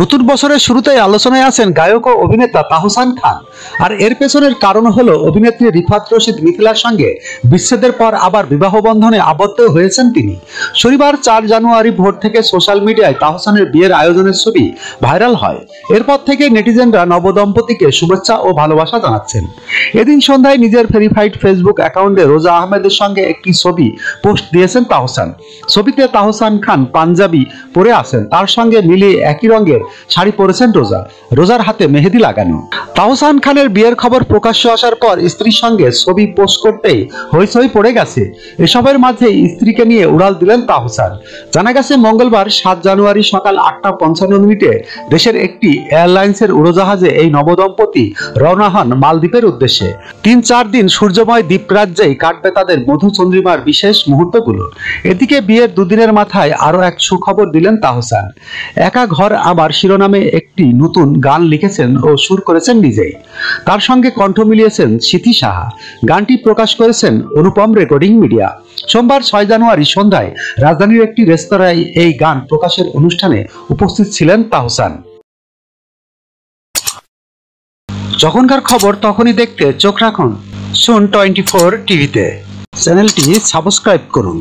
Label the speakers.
Speaker 1: নতুন বছরের শুরুতেই আলোচনায় আছেন গায়ক ও অভিনেতা তাহসান খান। আর এর পেছনের কারণ হলো অভিনেত্রী রিফাত রশিদ মিথিলার সঙ্গে বিচ্ছেদের পর আবার বিবাহ বন্ধনে আবদ্ধ হয়েছেন তিনি। শনিবার 4 জানুয়ারি ভোর থেকে সোশ্যাল মিডিয়ায় তাহসানের বিয়ের আয়োজনের ছবি ভাইরাল হয়। এরপর থেকে নেটিজেনরা নবদম্পতিকে শুভেচ্ছা ও ভালোবাসা জানাচ্ছেন। এদিন সন্ধ্যায় নিজের ভেরিফাইড ফেসবুক অ্যাকাউন্টে রোজা আহমেদের সঙ্গে একটি ছবি পোস্ট দিয়েছেন তাহসান। ছবিতে তাহসান খান পাঞ্জাবি পরে আছেন, তার সঙ্গে মিলিয়ে একই রঙের শাড়ি পরেছেন রোজা, রোজার হাতে মেহেদি লাগানো। তাহসান খানের বিয়ের খবর প্রকাশ্য আসার পর স্ত্রীর সঙ্গে ছবি পোস্ট করতেই হইচই পড়ে গেছে। এসবের মাঝে স্ত্রীকে নিয়ে উড়াল দিলেন তাহসান। জানা গেছে মঙ্গলবার 7 জানুয়ারি সকাল 8:55 দেশের একটি এয়ারলাইন্সের উড়োজাহাজে এই নবদম্পতি রওনা হন মালদ্বীপের উদ্দেশ্যে। 3-4 দিন সূর্যময় দ্বীপরাজ্যেই কাটবে তাদের মধুচন্দ্রিমার বিশেষ মুহূর্তগুলো। এদিকে বিয়ের দুদিনের মাথায় আরো এক সুখবর দিলেন তাহসান। একা ঘর আমার শিরোনামে একটি নতুন গান লিখেছেন ও সুর করেছেন নিজেই। তার সঙ্গে কণ্ঠ মিলিয়েছেন সিথি সাহা। গানটি প্রকাশ করেছেন অনুপম রেকর্ডিং মিডিয়া। সোমবার 6 জানুয়ারি সন্ধ্যায় রাজধানীর একটি রেস্তোরাঁয় এই গান প্রকাশের অনুষ্ঠানে উপস্থিত ছিলেন তাহসান। যখনকার খবর তখনই দেখতে চোখ রাখুন সুন 24 টিভিতে। চ্যানেলটি সাবস্ক্রাইব করুন।